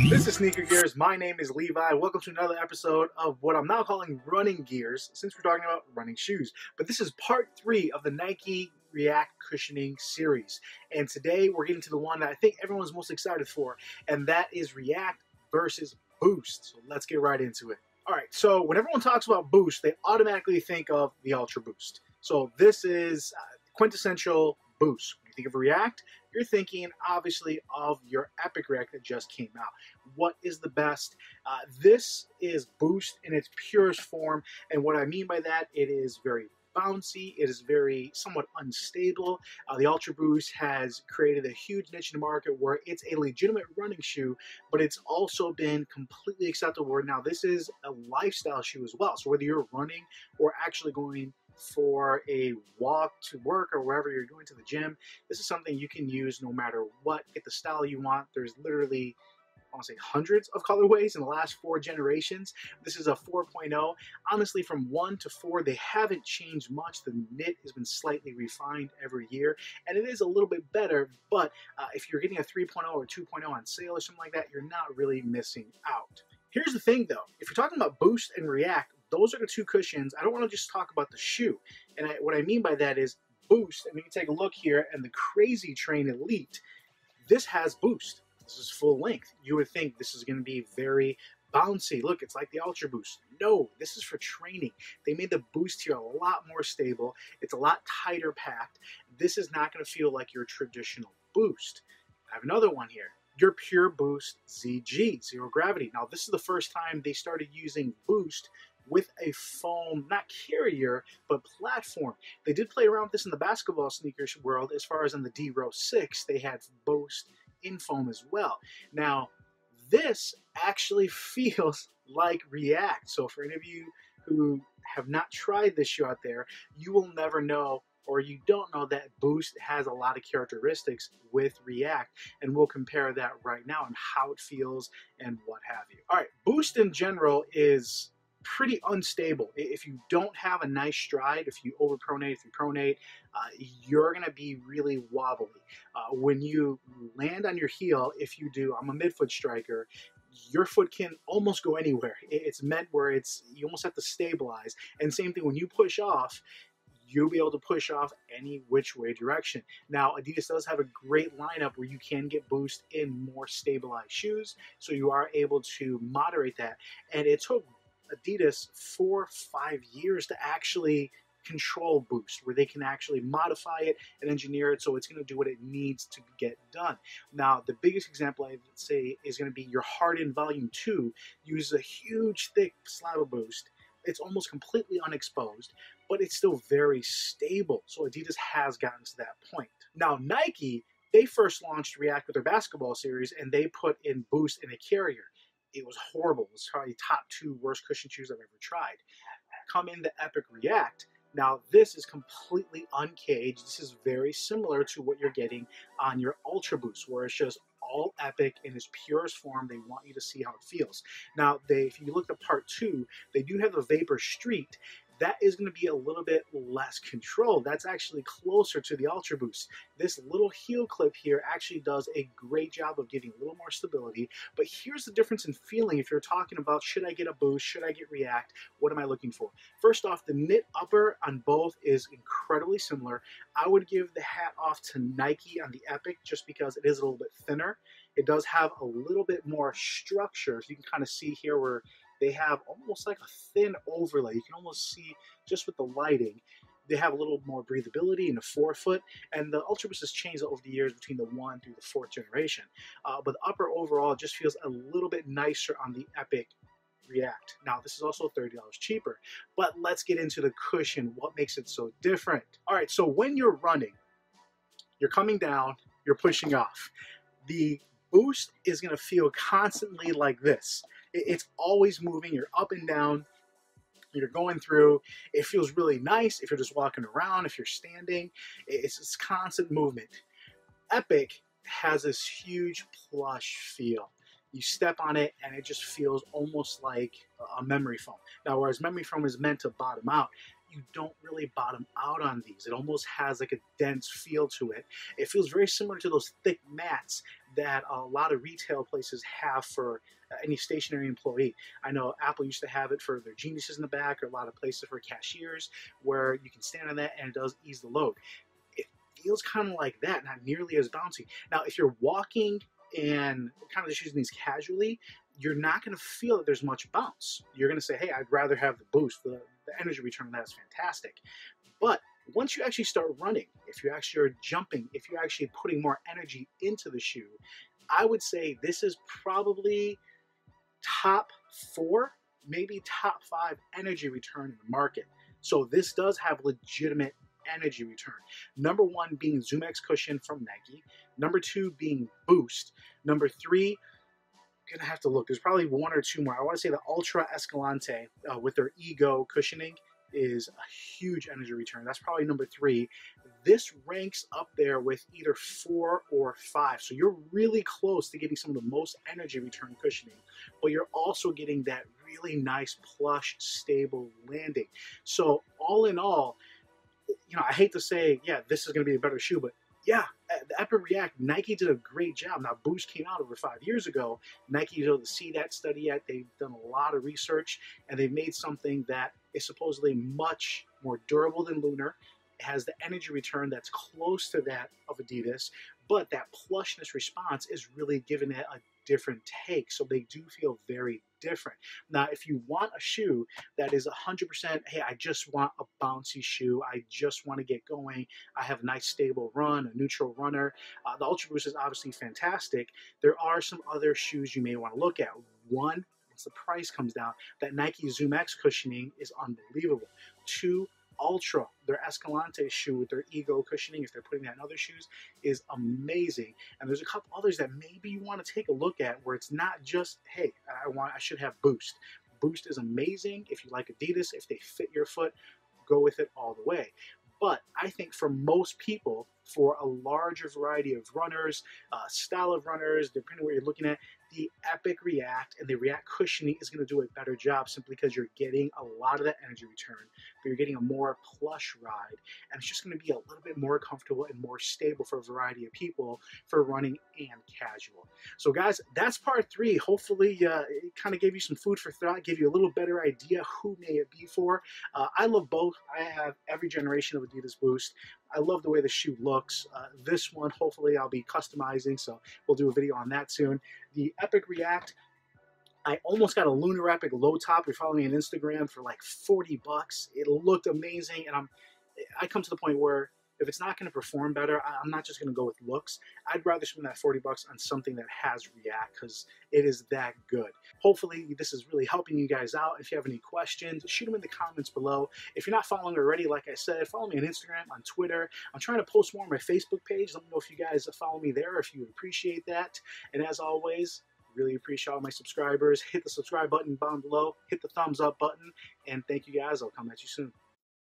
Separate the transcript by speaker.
Speaker 1: This is Sneaker Gears. My name is Levi. Welcome to another episode of what I'm now calling running gears, since we're talking about running shoes. But this is part 3 of the Nike React cushioning series. And today we're getting to the one that I think everyone's most excited for, and that is React versus Boost. So let's get right into it. All right, so when everyone talks about Boost, they automatically think of the Ultraboost. So this is quintessential Boost. When you think of React, you're thinking obviously of your Epic React that just came out. What is the best? This is Boost in its purest form, and what I mean by that, it is very bouncy, it is very somewhat unstable. The Ultraboost has created a huge niche in the market where it's a legitimate running shoe, but it's also been completely acceptable. Now this is a lifestyle shoe as well, so whether you're running or actually going for a walk to work or wherever you're going to the gym, this is something you can use no matter what. Get the style you want. There's literally, I want to say, hundreds of colorways in the last 4 generations. This is a 4.0. Honestly, from 1 to 4, they haven't changed much. The knit has been slightly refined every year, and it is a little bit better, but if you're getting a 3.0 or 2.0 on sale or something like that, you're not really missing out. Here's the thing though, if you're talking about Boost and React, those are the 2 cushions. I don't want to just talk about the shoe. And what I mean by that is Boost, and we can take a look here, and the Crazy Train Elite, this has Boost. This is full length. You would think this is going to be very bouncy. Look, it's like the Ultraboost. No, this is for training. They made the Boost here a lot more stable. It's a lot tighter packed. This is not going to feel like your traditional Boost. I have another one here. Your Pure Boost ZG, Zero Gravity. Now, this is the first time they started using Boost with a foam, not carrier, but platform. They did play around with this in the basketball sneakers world. As far as in the D-Row 6, they had Boost in foam as well. Now, this actually feels like React. So for any of you who have not tried this shoe out there, you will never know, or you don't know, that Boost has a lot of characteristics with React, and we'll compare that right now and how it feels and what have you. All right, Boost in general is pretty unstable. If you don't have a nice stride, if you overpronate, if you pronate, you're going to be really wobbly. When you land on your heel, if you do, I'm a midfoot striker, your foot can almost go anywhere. It's meant where you almost have to stabilize. And same thing when you push off, you'll be able to push off any which way direction. Now, Adidas does have a great lineup where you can get Boost in more stabilized shoes, so you are able to moderate that. And it took Adidas 4 or 5 years to actually control Boost, where they can actually modify it and engineer it so it's going to do what it needs to get done. Now, the biggest example I would say is going to be your Harden Volume 2 uses a huge, thick slab of Boost. It's almost completely unexposed, but it's still very stable. So Adidas has gotten to that point. Now, Nike, they first launched React with their basketball series, and they put in Boost in a carrier. It was horrible. It was probably top 2 worst cushion shoes I've ever tried. Come in the Epic React. Now, this is completely uncaged. This is very similar to what you're getting on your Ultraboost, where it's just all Epic in its purest form. They want you to see how it feels. Now, if you look at part 2, they do have a Vapor Street. That is going to be a little bit less controlled. That's actually closer to the Ultraboost. This little heel clip here actually does a great job of giving a little more stability. But here's the difference in feeling if you're talking about, should I get a Boost, should I get React, what am I looking for? First off, the knit upper on both is incredibly similar. I would give the hat off to Nike on the Epic just because it is a little bit thinner. It does have a little bit more structure. So you can kind of see here where they have almost like a thin overlay. You can almost see just with the lighting. They have a little more breathability in the forefoot, and the Ultraboost has changed over the years between the 1 through the 4th generation. But the upper overall just feels a little bit nicer on the Epic React. Now, this is also $30 cheaper, but let's get into the cushion. What makes it so different? All right, so when you're running, you're coming down, you're pushing off. The Boost is going to feel constantly like this. It's always moving. You're up and down. You're going through. It feels really nice if you're just walking around, if you're standing. It's this constant movement. Epic has this huge plush feel. You step on it and it just feels almost like a memory foam. Now, whereas memory foam is meant to bottom out, you don't really bottom out on these. It almost has like a dense feel to it. It feels very similar to those thick mats that a lot of retail places have for any stationary employee. I know Apple used to have it for their geniuses in the back, or a lot of places for cashiers, where you can stand on that and it does ease the load. It feels kind of like that, not nearly as bouncy. Now, if you're walking and kind of just using these casually, you're not going to feel that there's much bounce. You're going to say, hey, I'd rather have the boost. The energy return on that is fantastic. But once you actually start running, if you actually are jumping, if you're actually putting more energy into the shoe, I would say this is probably top 4, maybe top 5 energy return in the market. So this does have legitimate energy return. Number 1 being ZoomX cushion from Nike. Number 2 being Boost. Number 3, gonna have to look. There's probably 1 or 2 more. I want to say the Ultra Escalante with their Ego cushioning is a huge energy return. That's probably number 3. This ranks up there with either 4 or 5. So you're really close to getting some of the most energy return cushioning, but you're also getting that really nice, plush, stable landing. So all in all, you know, I hate to say, yeah, this is going to be a better shoe, but yeah, the Epic React, Nike did a great job. Now, Boost came out over 5 years ago. Nike doesn't see that study yet. They've done a lot of research, and they've made something that is supposedly much more durable than Lunar. It has the energy return that's close to that of Adidas, but that plushness response is really giving it a different take. So they do feel very different. Now, if you want a shoe that is 100%, hey, I just want a bouncy shoe, I just want to get going, I have a nice stable run, a neutral runner, the Ultraboost is obviously fantastic. There are some other shoes you may want to look at. One, once the price comes down, that Nike ZoomX cushioning is unbelievable. 2, Ultra, their Escalante shoe with their Ego cushioning, if they're putting that in other shoes, is amazing. And there's a couple others that maybe you want to take a look at where it's not just, hey, I should have Boost. Boost is amazing. If you like Adidas, if they fit your foot, go with it all the way. But I think for most people, for a larger variety of runners, style of runners, depending on what you're looking at, the Epic React and the React cushioning is going to do a better job simply because you're getting a lot of that energy return, but you're getting a more plush ride, and it's just going to be a little bit more comfortable and more stable for a variety of people for running and casual. So guys, that's part 3. Hopefully it kind of gave you some food for thought, gave you a little better idea who may it be for. I love both. I have every generation of Adidas Boost. I love the way the shoe looks. This one, hopefully, I'll be customizing, so we'll do a video on that soon. The Epic React, I almost got a Lunar Epic low top. If you follow me on Instagram for like 40 bucks. It looked amazing, and I come to the point where if it's not going to perform better, I'm not just going to go with looks. I'd rather spend that 40 bucks on something that has React because it is that good. Hopefully, this is really helping you guys out. If you have any questions, shoot them in the comments below. If you're not following already, like I said, follow me on Instagram, on Twitter. I'm trying to post more on my Facebook page. Let me know if you guys follow me there, if you appreciate that. And as always, really appreciate all my subscribers. Hit the subscribe button down below. Hit the thumbs up button. And thank you guys. I'll come at you soon.